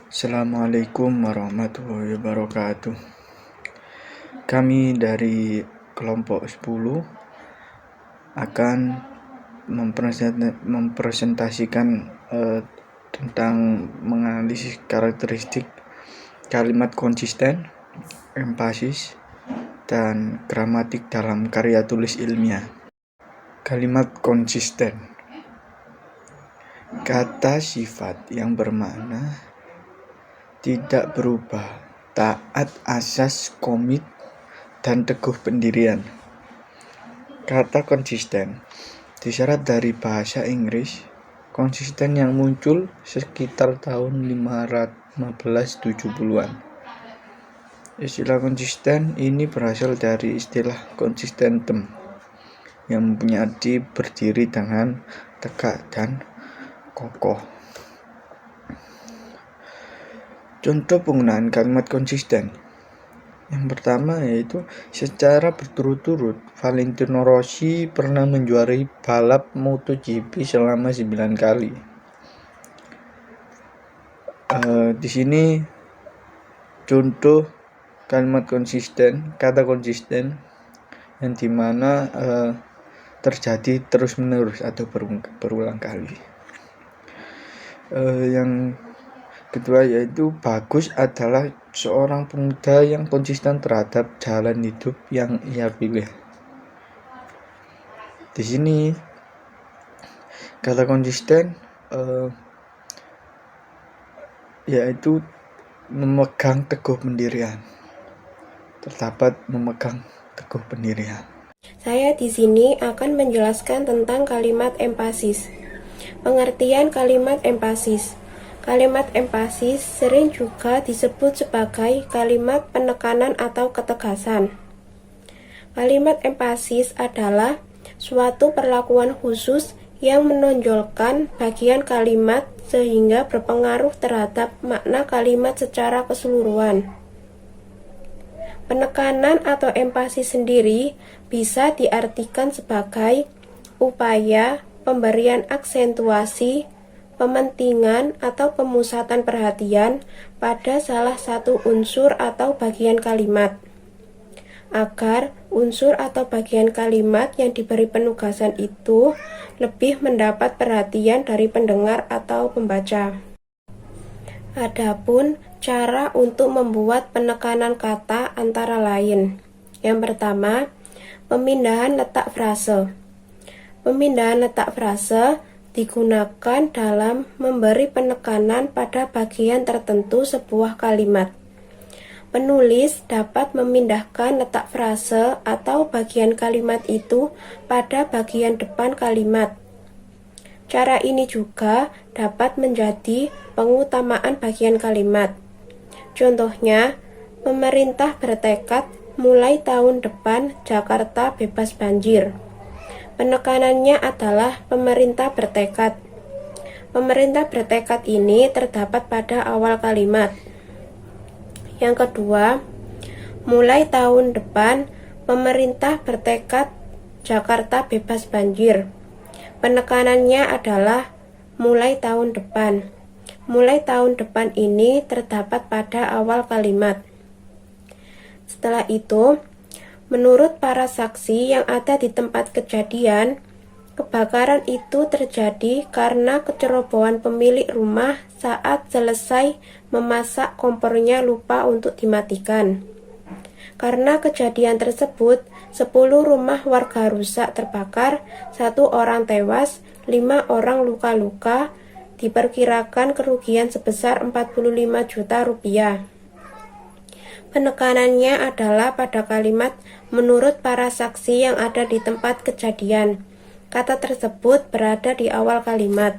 Assalamualaikum warahmatullahi wabarakatuh. Kami dari kelompok 10 akan mempresentasikan tentang menganalisis karakteristik kalimat konsisten, empasis, dan gramatik dalam karya tulis ilmiah. Kalimat konsisten, kata sifat yang bermakna tidak berubah, taat asas, komit, dan teguh pendirian. Kata konsisten disyarat dari bahasa Inggris. Konsisten yang muncul sekitar tahun 1570-an. Istilah konsisten ini berasal dari istilah consistentum yang mempunyai arti berdiri dengan tegak dan kokoh. Contoh penggunaan kalimat konsisten. Yang pertama yaitu secara berturut-turut Valentino Rossi pernah menjuarai balap MotoGP selama 9 kali. Di sini contoh kalimat konsisten, kata konsisten yang dimana terjadi terus-menerus atau berulang kali. Yang kedua yaitu bagus adalah seorang pemuda yang konsisten terhadap jalan hidup yang ia pilih. Di sini kata konsisten yaitu memegang teguh pendirian. Terdapat memegang teguh pendirian. Saya di sini akan menjelaskan tentang kalimat empasis. Pengertian kalimat empasis. Kalimat empasis sering juga disebut sebagai kalimat penekanan atau ketegasan. Kalimat empasis adalah suatu perlakuan khusus yang menonjolkan bagian kalimat sehingga berpengaruh terhadap makna kalimat secara keseluruhan. Penekanan atau empasis sendiri bisa diartikan sebagai upaya pemberian aksentuasi, pementingan atau pemusatan perhatian pada salah satu unsur atau bagian kalimat, agar unsur atau bagian kalimat yang diberi penugasan itu lebih mendapat perhatian dari pendengar atau pembaca. Adapun cara untuk membuat penekanan kata antara lain. Yang pertama, pemindahan letak frase. Pemindahan letak frase digunakan dalam memberi penekanan pada bagian tertentu sebuah kalimat. Penulis dapat memindahkan letak frase atau bagian kalimat itu pada bagian depan kalimat. Cara ini juga dapat menjadi pengutamaan bagian kalimat. Contohnya, pemerintah bertekad mulai tahun depan Jakarta bebas banjir. Penekanannya adalah pemerintah bertekad. Pemerintah bertekad ini terdapat pada awal kalimat. Yang kedua, mulai tahun depan pemerintah bertekad Jakarta bebas banjir. Penekanannya adalah mulai tahun depan. Mulai tahun depan ini terdapat pada awal kalimat. Setelah itu, menurut para saksi yang ada di tempat kejadian, kebakaran itu terjadi karena kecerobohan pemilik rumah saat selesai memasak kompornya lupa untuk dimatikan. Karena kejadian tersebut, 10 rumah warga rusak terbakar, 1 orang tewas, 5 orang luka-luka, diperkirakan kerugian sebesar 45 juta rupiah. Penekanannya adalah pada kalimat menurut para saksi yang ada di tempat kejadian. Kata tersebut berada di awal kalimat.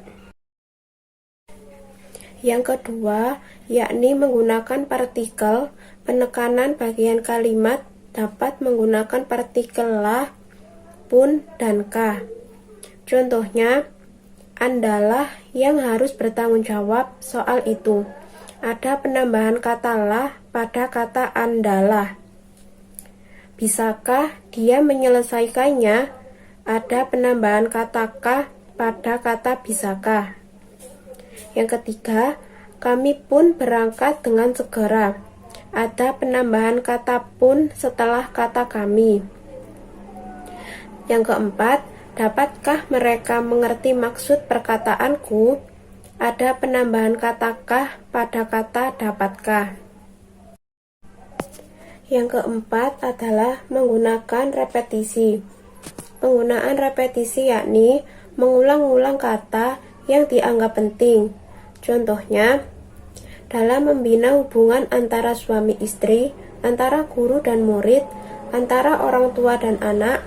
Yang kedua, yakni menggunakan partikel. Penekanan bagian kalimat dapat menggunakan partikel lah, pun, dan kah. Contohnya, Andalah yang harus bertanggung jawab soal itu. Ada penambahan kata lah pada kata Andalah. Bisakah dia menyelesaikannya? Ada penambahan kata kah pada kata bisakah. Yang ketiga, kami pun berangkat dengan segera. Ada penambahan kata pun setelah kata kami. Yang keempat, dapatkah mereka mengerti maksud perkataanku? Ada penambahan kata kah pada kata dapatkah. Yang keempat adalah menggunakan repetisi. Penggunaan repetisi yakni mengulang-ulang kata yang dianggap penting. Contohnya, dalam membina hubungan antara suami istri, antara guru dan murid, antara orang tua dan anak,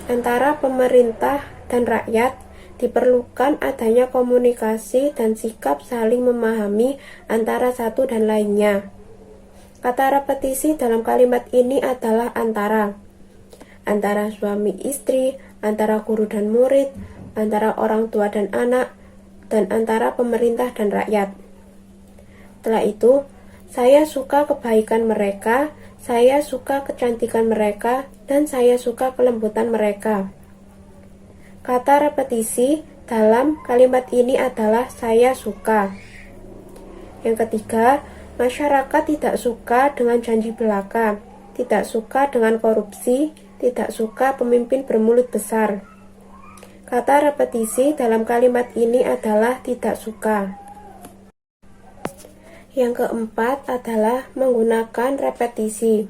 antara pemerintah dan rakyat, diperlukan adanya komunikasi dan sikap saling memahami antara satu dan lainnya. Kata repetisi dalam kalimat ini adalah antara suami istri, antara guru dan murid, antara orang tua dan anak, dan antara pemerintah dan rakyat. Setelah itu, saya suka kebaikan mereka, saya suka kecantikan mereka, dan saya suka kelembutan mereka. Kata repetisi dalam kalimat ini adalah saya suka. Yang ketiga, masyarakat tidak suka dengan janji belaka, tidak suka dengan korupsi, tidak suka pemimpin bermulut besar. Kata repetisi dalam kalimat ini adalah tidak suka. Yang keempat adalah menggunakan repetisi.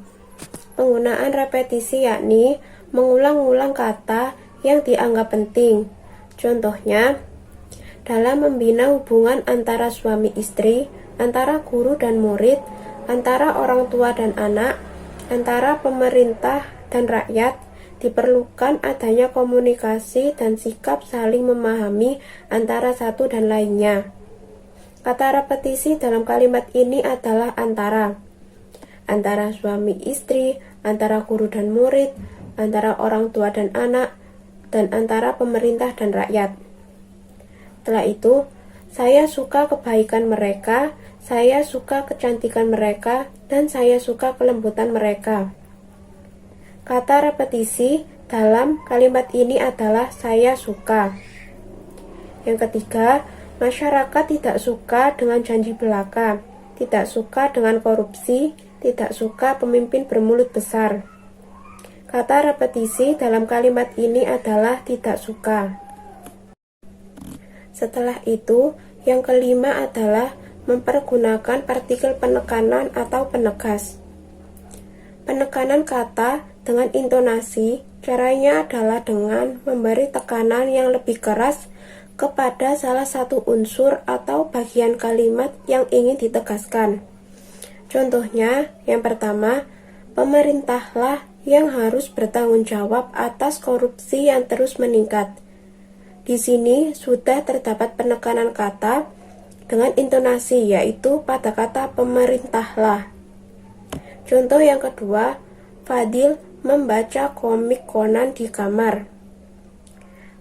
Penggunaan repetisi yakni mengulang-ulang kata yang dianggap penting. Contohnya, dalam membina hubungan antara suami istri, antara guru dan murid, antara orang tua dan anak, antara pemerintah dan rakyat, diperlukan adanya komunikasi dan sikap saling memahami antara satu dan lainnya. Kata repetisi dalam kalimat ini adalah antara suami istri, antara guru dan murid, antara orang tua dan anak, dan antara pemerintah dan rakyat. Setelah itu, saya suka kebaikan mereka, saya suka kecantikan mereka, dan saya suka kelembutan mereka. Kata repetisi dalam kalimat ini adalah saya suka. Yang ketiga, masyarakat tidak suka dengan janji belaka, tidak suka dengan korupsi, tidak suka pemimpin bermulut besar. Kata repetisi dalam kalimat ini adalah tidak suka. Setelah itu, yang kelima adalah mempergunakan partikel penekanan atau penegas. Penekanan kata dengan intonasi, caranya adalah dengan memberi tekanan yang lebih keras kepada salah satu unsur atau bagian kalimat yang ingin ditegaskan. Contohnya, yang pertama, pemerintahlah yang harus bertanggung jawab atas korupsi yang terus meningkat. Di sini sudah terdapat penekanan kata dengan intonasi, yaitu pada kata pemerintahlah. Contoh yang kedua, Fadil membaca komik Conan di kamar.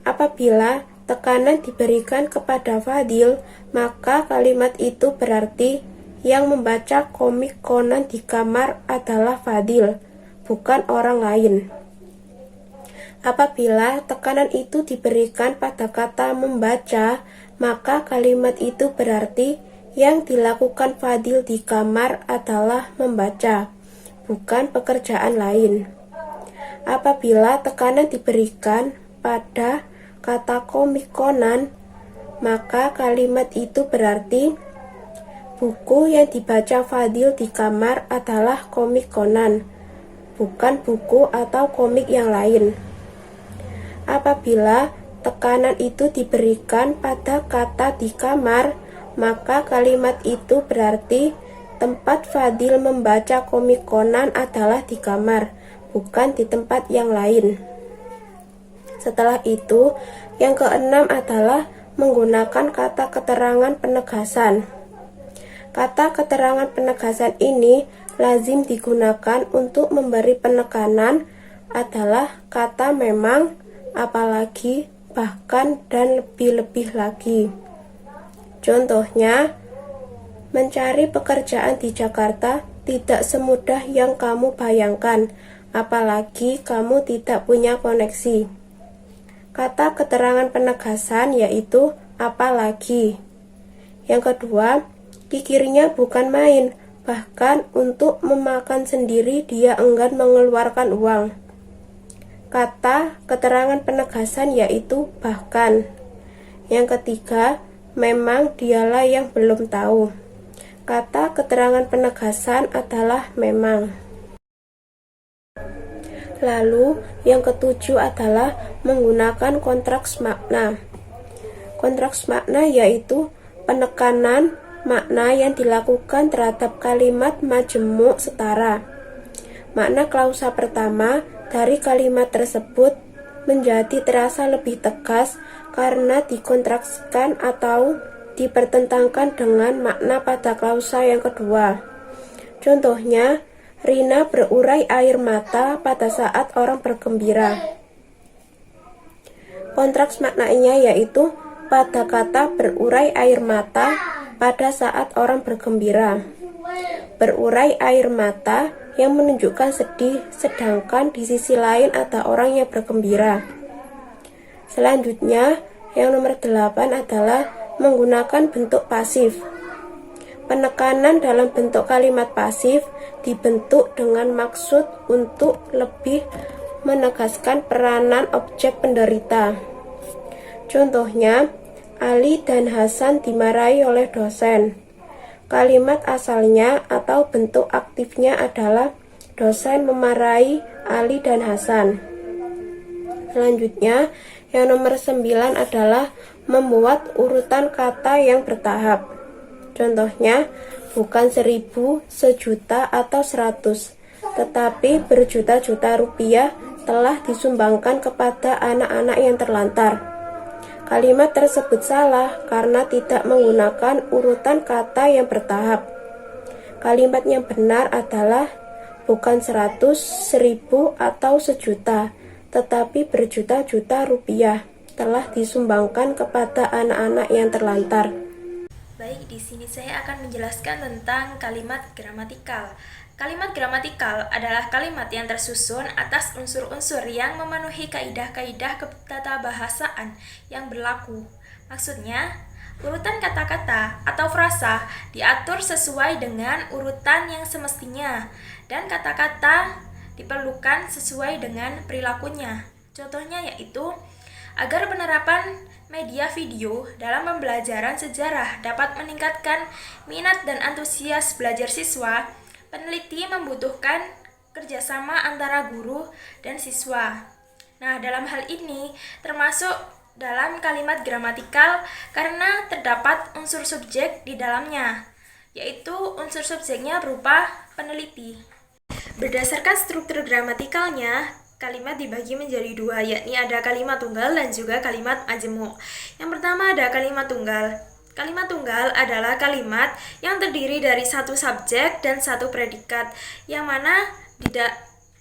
Apabila tekanan diberikan kepada Fadil, maka kalimat itu berarti yang membaca komik Conan di kamar adalah Fadil, bukan orang lain. Apabila tekanan itu diberikan pada kata membaca, maka kalimat itu berarti yang dilakukan Fadil di kamar adalah membaca, bukan pekerjaan lain. Apabila tekanan diberikan pada kata komik Conan, maka kalimat itu berarti buku yang dibaca Fadil di kamar adalah komik Conan, bukan buku atau komik yang lain. Apabila tekanan itu diberikan pada kata di kamar, maka kalimat itu berarti tempat Fadil membaca komik Conan adalah di kamar, bukan di tempat yang lain. Setelah itu, yang keenam adalah menggunakan kata keterangan penegasan. Kata keterangan penegasan ini lazim digunakan untuk memberi penekanan adalah kata memang, apalagi, bahkan, dan lebih-lebih lagi. Contohnya, mencari pekerjaan di Jakarta tidak semudah yang kamu bayangkan, apalagi kamu tidak punya koneksi. Kata keterangan penegasan yaitu apalagi. Yang kedua, kikirnya bukan main, bahkan untuk memakan sendiri dia enggan mengeluarkan uang. Kata keterangan penegasan yaitu bahkan. Yang ketiga, memang dialah yang belum tahu. Kata keterangan penegasan adalah memang. Lalu, yang ketujuh adalah menggunakan kontras makna. Kontras makna yaitu penekanan makna yang dilakukan terhadap kalimat majemuk setara. Makna klausa pertama dari kalimat tersebut menjadi terasa lebih tegas karena dikontraksikan atau dipertentangkan dengan makna pada klausa yang kedua. Contohnya, Rina berurai air mata pada saat orang bergembira. Kontras maknanya yaitu pada kata berurai air mata pada saat orang bergembira. Berurai air mata yang menunjukkan sedih, sedangkan di sisi lain ada orang yang bergembira. Selanjutnya, yang nomor 8 adalah menggunakan bentuk pasif. Penekanan dalam bentuk kalimat pasif dibentuk dengan maksud untuk lebih menegaskan peranan objek penderita. Contohnya, Ali dan Hasan dimarahi oleh dosen. Kalimat asalnya atau bentuk aktifnya adalah dosen memarahi Ali dan Hasan. Selanjutnya, yang nomor 9 adalah membuat urutan kata yang bertahap. Contohnya, bukan 1000, sejuta, atau 100, tetapi berjuta-juta rupiah telah disumbangkan kepada anak-anak yang terlantar. Kalimat tersebut salah karena tidak menggunakan urutan kata yang bertahap. Kalimat yang benar adalah bukan 100, 1000, atau sejuta, tetapi berjuta-juta rupiah telah disumbangkan kepada anak-anak yang terlantar. Baik, di sini saya akan menjelaskan tentang kalimat gramatikal. Kalimat gramatikal adalah kalimat yang tersusun atas unsur-unsur yang memenuhi kaidah-kaidah ketatabahasaan yang berlaku. Maksudnya, urutan kata-kata atau frasa diatur sesuai dengan urutan yang semestinya, dan kata-kata diperlukan sesuai dengan perilakunya. Contohnya yaitu, agar penerapan media video dalam pembelajaran sejarah dapat meningkatkan minat dan antusias belajar siswa, peneliti membutuhkan kerjasama antara guru dan siswa. Nah, dalam hal ini termasuk dalam kalimat gramatikal karena terdapat unsur subjek di dalamnya, yaitu unsur subjeknya berupa peneliti. Berdasarkan struktur gramatikalnya, kalimat dibagi menjadi dua, yakni ada kalimat tunggal dan juga kalimat majemuk. Yang pertama ada kalimat tunggal. Kalimat tunggal adalah kalimat yang terdiri dari satu subjek dan satu predikat, yang mana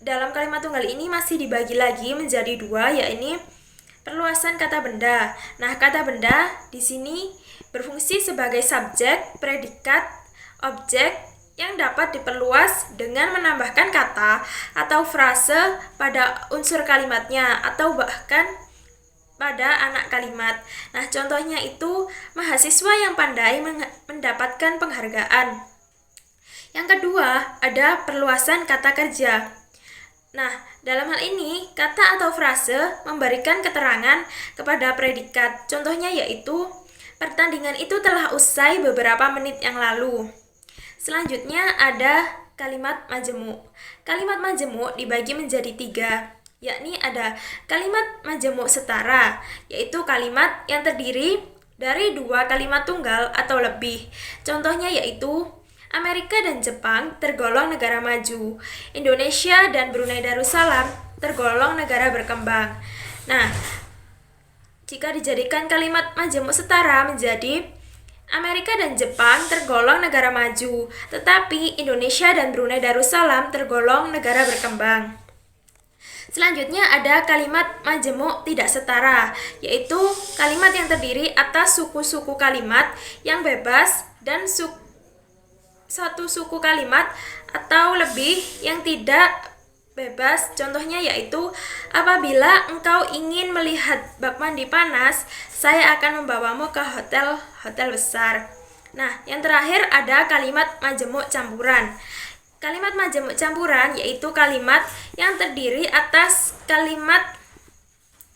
dalam kalimat tunggal ini masih dibagi lagi menjadi dua, yakni perluasan kata benda. Nah, kata benda di sini berfungsi sebagai subjek, predikat, objek yang dapat diperluas dengan menambahkan kata atau frase pada unsur kalimatnya atau bahkan pada anak kalimat. Nah, contohnya itu mahasiswa yang pandai mendapatkan penghargaan. Yang kedua, ada perluasan kata kerja. Nah, dalam hal ini, kata atau frase memberikan keterangan kepada predikat. Contohnya yaitu, pertandingan itu telah usai beberapa menit yang lalu. Selanjutnya ada kalimat majemuk. Kalimat majemuk dibagi menjadi 3, yakni ada kalimat majemuk setara, yaitu kalimat yang terdiri dari 2 kalimat tunggal atau lebih. Contohnya yaitu, Amerika dan Jepang tergolong negara maju, Indonesia dan Brunei Darussalam tergolong negara berkembang. Nah, jika dijadikan kalimat majemuk setara menjadi Amerika dan Jepang tergolong negara maju, tetapi Indonesia dan Brunei Darussalam tergolong negara berkembang. Selanjutnya ada kalimat majemuk tidak setara, yaitu kalimat yang terdiri atas suku-suku kalimat yang bebas dan satu suku kalimat atau lebih yang tidak bebas. Contohnya yaitu, apabila engkau ingin melihat bak mandi panas, saya akan membawamu ke hotel besar. Nah, yang terakhir ada kalimat majemuk campuran. Kalimat majemuk campuran yaitu kalimat yang terdiri atas kalimat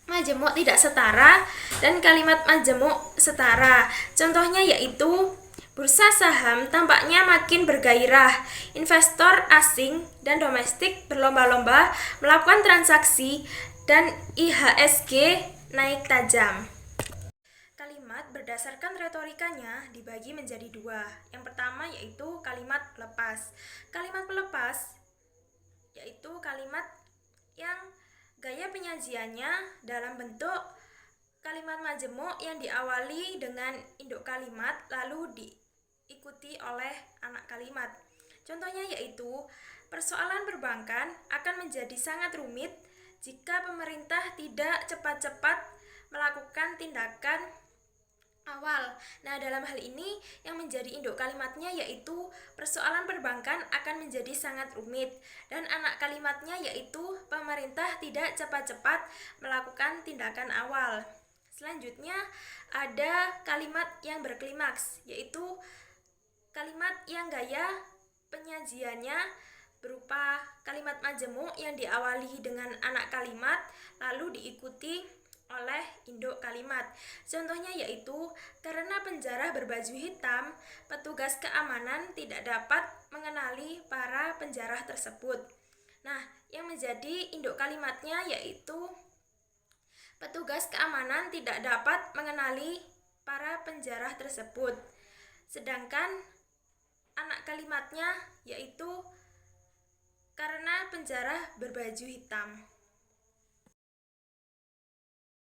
majemuk tidak setara dan kalimat majemuk setara. Contohnya yaitu bursa saham tampaknya makin bergairah. Investor asing dan domestik berlomba-lomba melakukan transaksi dan IHSG naik tajam. Kalimat berdasarkan retorikanya dibagi menjadi dua. Yang pertama yaitu kalimat pelepas. Kalimat pelepas yaitu kalimat yang gaya penyajiannya dalam bentuk kalimat majemuk yang diawali dengan induk kalimat lalu diikuti oleh anak kalimat. Contohnya yaitu persoalan perbankan akan menjadi sangat rumit jika pemerintah tidak cepat-cepat melakukan tindakan awal. Nah, dalam hal ini yang menjadi induk kalimatnya yaitu persoalan perbankan akan menjadi sangat rumit dan anak kalimatnya yaitu pemerintah tidak cepat-cepat melakukan tindakan awal. Selanjutnya ada kalimat yang berklimaks, yaitu kalimat yang gaya penyajiannya berupa kalimat majemuk yang diawali dengan anak kalimat lalu diikuti oleh induk kalimat. Contohnya yaitu karena penjara berbaju hitam, petugas keamanan tidak dapat mengenali para penjara tersebut. Nah, yang menjadi induk kalimatnya yaitu petugas keamanan tidak dapat mengenali para penjara tersebut. Sedangkan anak kalimatnya yaitu karena penjara berbaju hitam.